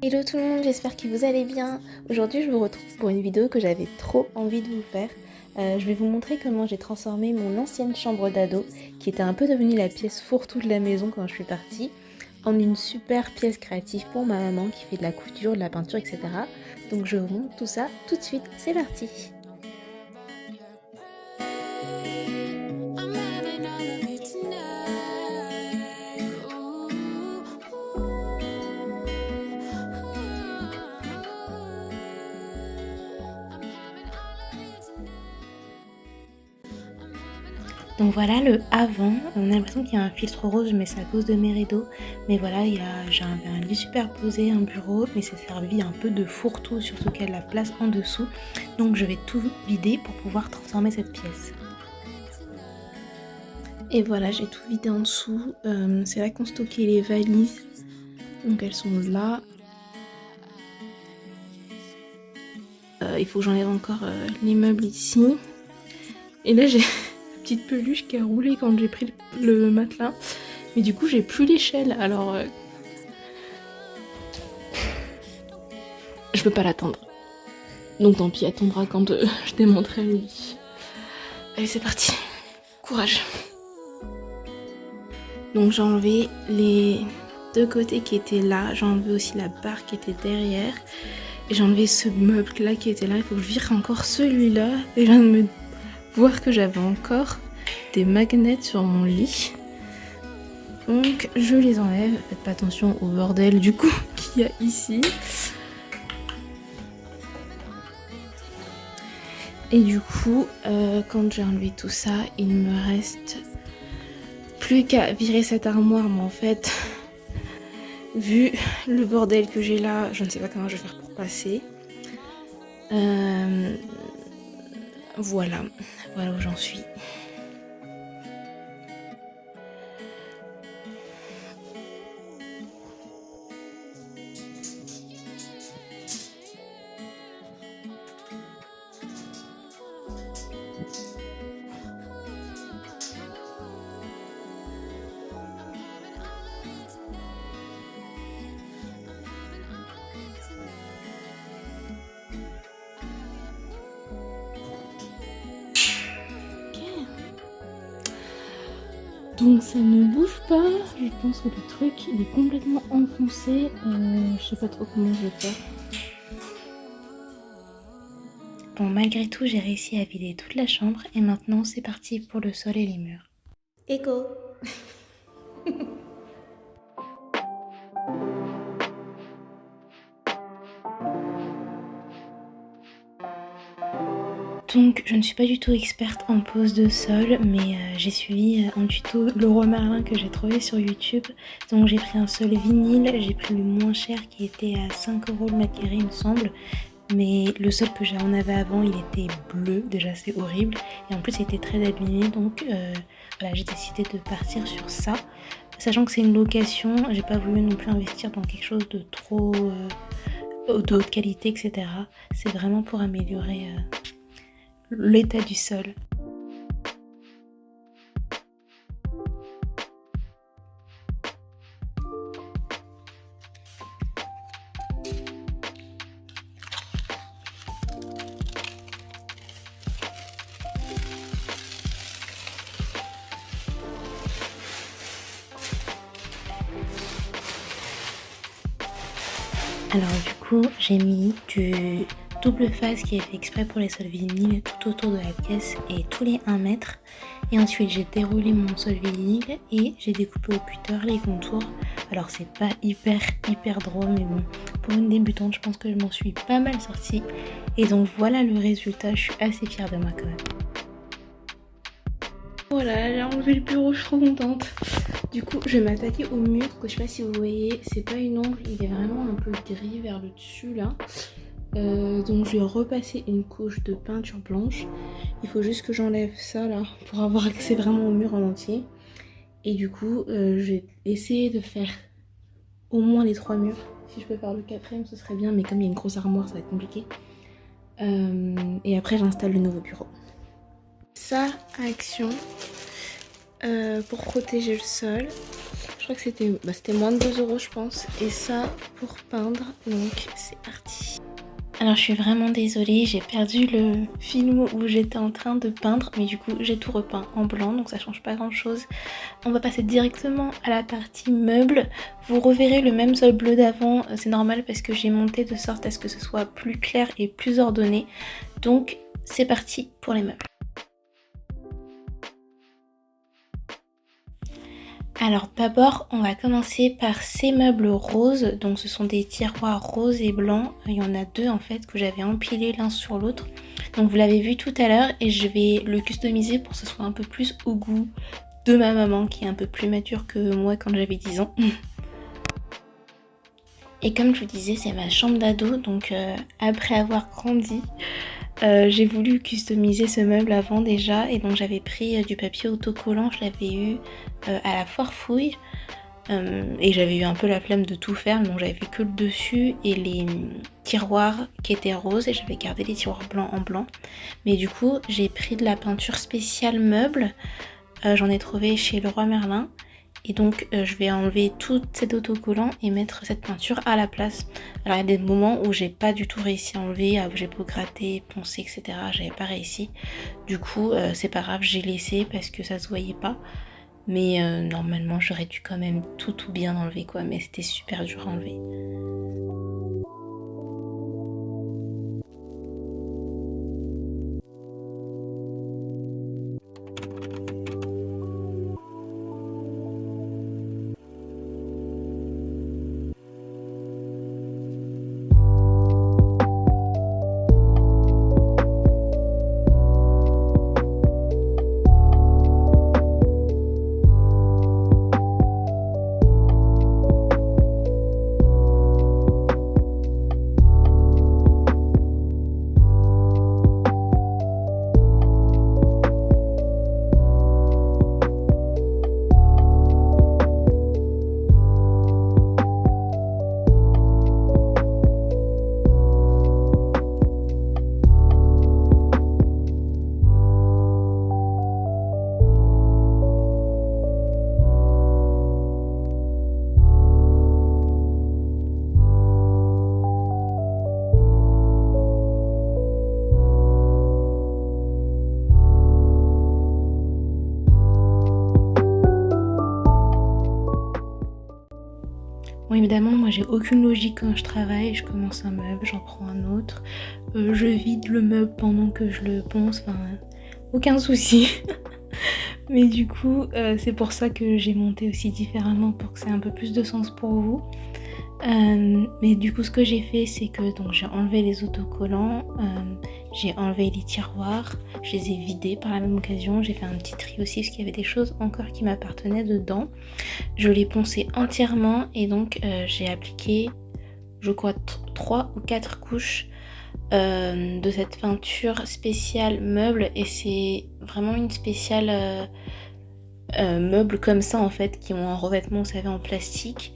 Hello tout le monde, j'espère que vous allez bien. Aujourd'hui je vous retrouve pour une vidéo que j'avais trop envie de vous faire. Je vais vous montrer comment j'ai transformé mon ancienne chambre d'ado, qui était un peu devenue la pièce fourre-tout de la maison quand je suis partie, en une super pièce créative pour ma maman qui fait de la couture, de la peinture, etc. Donc je vous montre tout ça tout de suite, c'est parti. Donc voilà le avant, on a l'impression qu'il y a un filtre rose mais c'est à cause de mes rideaux. Mais voilà, j'avais un lit superposé, un bureau, mais c'est servi un peu de fourre-tout, surtout qu'il y a de la place en dessous. Donc je vais tout vider pour pouvoir transformer cette pièce. Et voilà, j'ai tout vidé en dessous, c'est là qu'on stockait les valises. Donc elles sont là. Il faut que j'enlève encore les meubles ici. Et là j'ai petite peluche qui a roulé quand j'ai pris le matelas, mais du coup j'ai plus l'échelle, alors je peux pas l'attendre, donc tant pis, attendra quand je démonterai le lit. Allez, c'est parti, courage. Donc j'ai enlevé les deux côtés qui étaient là, j'ai enlevé aussi la barre qui était derrière, et j'ai enlevé ce meuble là qui était là. Il faut que je vire encore celui-là, et je viens de me voir que j'avais encore des magnets sur mon lit. Donc je les enlève, faites pas attention au bordel du coup qu'il y a ici. Et du coup, quand j'ai enlevé tout ça, il ne me reste plus qu'à virer cette armoire. Mais en fait, vu le bordel que j'ai là, je ne sais pas comment je vais faire pour passer. Voilà où j'en suis. Donc ça ne bouge pas, je pense que le truc il est complètement enfoncé, je sais pas trop comment je vais faire. Bon, malgré tout j'ai réussi à vider toute la chambre et maintenant c'est parti pour le sol et les murs. Écho. Donc je ne suis pas du tout experte en pose de sol, mais j'ai suivi un tuto Leroy Merlin que j'ai trouvé sur YouTube. Donc j'ai pris un sol vinyle, j'ai pris le moins cher qui était à 5 € le mètre carré il me semble. Mais le sol que j'en avais avant il était bleu, déjà c'est horrible. Et en plus il était très abîmé, donc voilà, j'ai décidé de partir sur ça. Sachant que c'est une location, j'ai pas voulu non plus investir dans quelque chose de trop de haute qualité, etc. C'est vraiment pour améliorer l'état du sol. Alors du coup j'ai mis du double face qui est fait exprès pour les sols vinyles tout autour de la pièce et tous les 1 mètre. Et ensuite j'ai déroulé mon sol vinyle et j'ai découpé au cutter les contours. Alors c'est pas hyper drôle, mais bon, pour une débutante je pense que je m'en suis pas mal sortie. Et donc voilà le résultat, je suis assez fière de moi quand même. Voilà, j'ai enlevé le bureau, je suis trop contente. Du coup, je vais m'attaquer au mur, que je sais pas si vous voyez, c'est pas une ombre, il est vraiment un peu gris vers le dessus là. Donc je vais repasser une couche de peinture blanche. Il faut juste que j'enlève ça là pour avoir accès vraiment au mur en entier. Et du coup, je vais essayer de faire au moins les 3 murs. Si je peux faire le 4ème, ce serait bien, mais comme il y a une grosse armoire, ça va être compliqué. Et après, j'installe le nouveau bureau. Ça, action. Pour protéger le sol. Je crois que c'était moins de 2 € je pense. Et ça pour peindre, donc c'est parti. Alors je suis vraiment désolée, j'ai perdu le film où j'étais en train de peindre, mais du coup j'ai tout repeint en blanc, donc ça change pas grand chose. On va passer directement à la partie meubles. Vous reverrez le même sol bleu d'avant, c'est normal parce que j'ai monté de sorte à ce que ce soit plus clair et plus ordonné. Donc c'est parti pour les meubles. Alors d'abord on va commencer par ces meubles roses, donc ce sont des tiroirs roses et blancs, il y en a 2 en fait que j'avais empilés l'un sur l'autre. Donc vous l'avez vu tout à l'heure et je vais le customiser pour que ce soit un peu plus au goût de ma maman qui est un peu plus mature que moi quand j'avais 10 ans. Et comme je vous disais c'est ma chambre d'ado, donc après avoir grandi, j'ai voulu customiser ce meuble avant déjà et donc j'avais pris du papier autocollant, je l'avais eu à la foire fouille et j'avais eu un peu la flemme de tout faire, donc j'avais fait que le dessus et les tiroirs qui étaient roses et j'avais gardé les tiroirs blancs en blanc. Mais du coup j'ai pris de la peinture spéciale meuble, j'en ai trouvé chez Leroy Merlin. Et donc je vais enlever tout cet autocollant et mettre cette peinture à la place. Alors il y a des moments où j'ai pas du tout réussi à enlever, où j'ai beau gratter, poncer, etc. J'avais pas réussi. Du coup c'est pas grave, j'ai laissé parce que ça se voyait pas. Mais normalement j'aurais dû quand même tout bien enlever quoi, mais c'était super dur à enlever. Bon évidemment moi j'ai aucune logique quand je travaille, je commence un meuble, j'en prends un autre, je vide le meuble pendant que je le ponce, enfin aucun souci. Mais du coup c'est pour ça que j'ai monté aussi différemment pour que ça ait un peu plus de sens pour vous. Mais du coup ce que j'ai fait c'est que donc j'ai enlevé les autocollants, j'ai enlevé les tiroirs, je les ai vidés par la même occasion, j'ai fait un petit tri aussi parce qu'il y avait des choses encore qui m'appartenaient dedans. Je l'ai poncé entièrement et donc j'ai appliqué je crois 3 ou 4 couches de cette peinture spéciale meuble et c'est vraiment une spéciale meuble comme ça en fait qui ont un revêtement vous savez en plastique.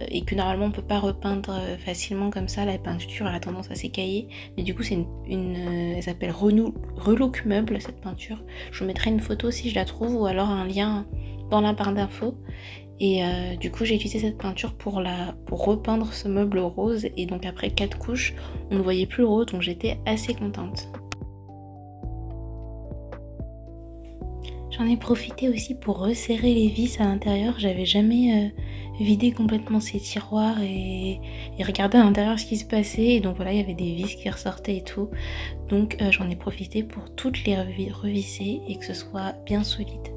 Et que normalement on peut pas repeindre facilement comme ça, la peinture elle a tendance à s'écailler, mais du coup c'est elle s'appelle Relook Meuble cette peinture, je vous mettrai une photo si je la trouve ou alors un lien dans la barre d'infos et du coup j'ai utilisé cette peinture pour repeindre ce meuble rose et donc après 4 couches on ne voyait plus le rose donc j'étais assez contente. J'en ai profité aussi pour resserrer les vis à l'intérieur, j'avais jamais vidé complètement ces tiroirs et regardé à l'intérieur ce qui se passait et donc voilà il y avait des vis qui ressortaient et tout, donc j'en ai profité pour toutes les revisser et que ce soit bien solide.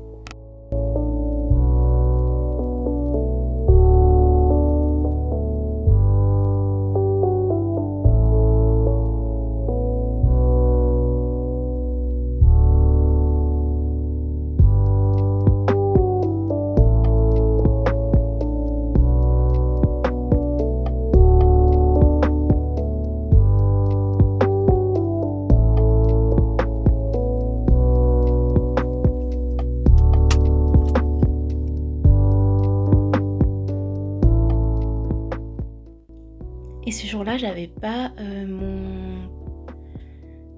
Et ce jour-là, j'avais pas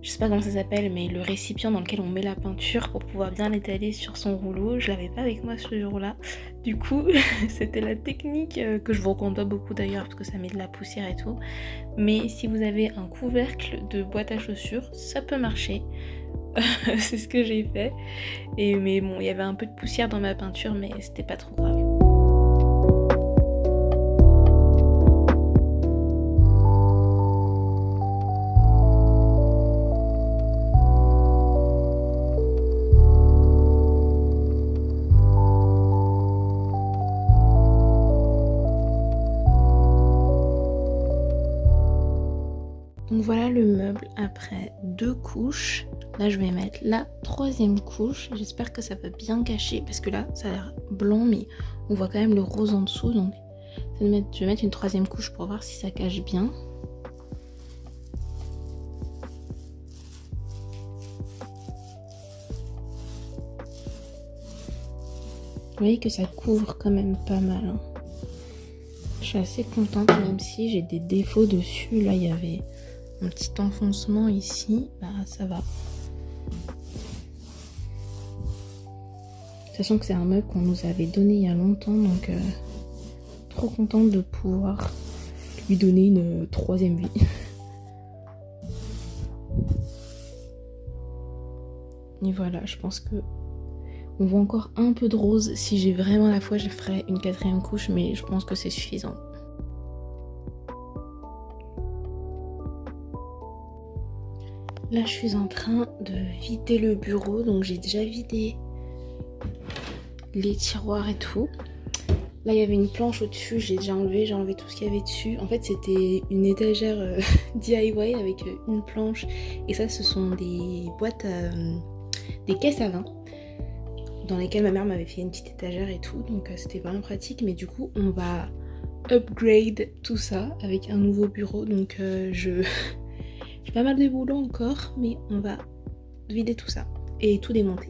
je sais pas comment ça s'appelle, mais le récipient dans lequel on met la peinture pour pouvoir bien l'étaler sur son rouleau. Je l'avais pas avec moi ce jour-là. Du coup, c'était la technique que je vous recommande pas beaucoup d'ailleurs parce que ça met de la poussière et tout. Mais si vous avez un couvercle de boîte à chaussures, ça peut marcher. C'est ce que j'ai fait. Mais bon, il y avait un peu de poussière dans ma peinture, mais c'était pas trop grave. Donc voilà le meuble après 2 couches. Là je vais mettre la 3e couche. J'espère que ça va bien cacher parce que là ça a l'air blanc mais on voit quand même le rose en dessous. Donc je vais mettre une 3e couche pour voir si ça cache bien. Vous voyez que ça couvre quand même pas mal. Hein. Je suis assez contente même si j'ai des défauts dessus. Là il y avait un petit enfoncement ici, bah ça va. Sachant que c'est un meuble qu'on nous avait donné il y a longtemps, donc trop contente de pouvoir lui donner une 3e vie. Et voilà, je pense que on voit encore un peu de rose. Si j'ai vraiment la foi, je ferai une 4e couche, mais je pense que c'est suffisant. Là, je suis en train de vider le bureau, donc j'ai déjà vidé les tiroirs et tout. Là, il y avait une planche au-dessus, j'ai déjà enlevé, j'ai enlevé tout ce qu'il y avait dessus. En fait, c'était une étagère DIY avec une planche. Et ça, ce sont des boîtes, des caisses à vin, dans lesquelles ma mère m'avait fait une petite étagère et tout. Donc, c'était vraiment pratique. Mais du coup, on va upgrade tout ça avec un nouveau bureau. Donc, j'ai pas mal de boulot encore, mais on va vider tout ça et tout démonter.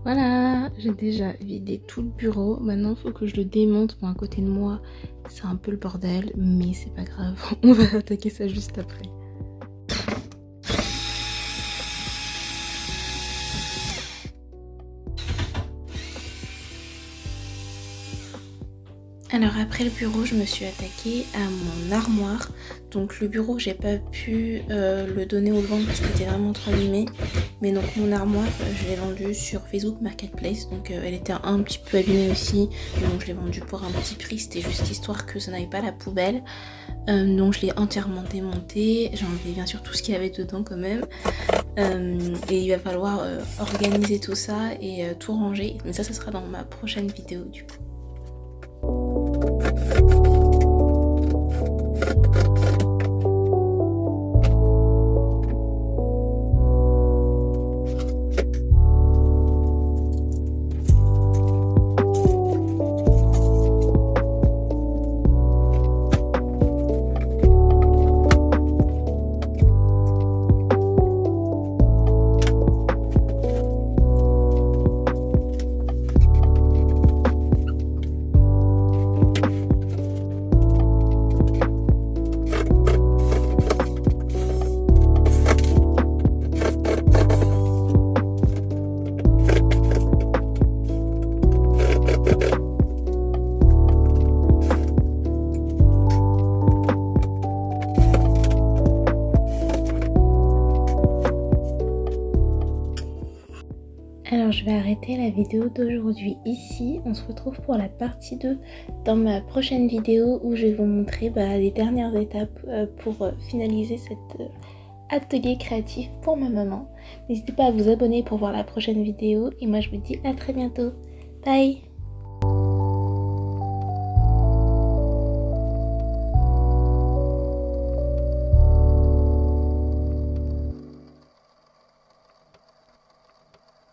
Voilà, j'ai déjà vidé tout le bureau. Maintenant, il faut que je le démonte. Bon, à côté de moi, c'est un peu le bordel, mais c'est pas grave. On va attaquer ça juste après. Alors après le bureau, je me suis attaquée à mon armoire. Donc le bureau, j'ai pas pu le donner aux ventes parce qu'il était vraiment trop abîmé. Mais donc mon armoire, je l'ai vendue sur Facebook Marketplace. Donc elle était un petit peu abîmée aussi. Donc je l'ai vendue pour un petit prix. C'était juste histoire que ça n'aille pas à la poubelle. Donc je l'ai entièrement démontée. J'ai enlevé bien sûr tout ce qu'il y avait dedans quand même. Et il va falloir organiser tout ça et tout ranger. Mais ça sera dans ma prochaine vidéo du coup. Alors je vais arrêter la vidéo d'aujourd'hui ici. On se retrouve pour la partie 2 dans ma prochaine vidéo où je vais vous montrer les dernières étapes pour finaliser cet atelier créatif pour ma maman. N'hésitez pas à vous abonner pour voir la prochaine vidéo et moi je vous dis à très bientôt. Bye!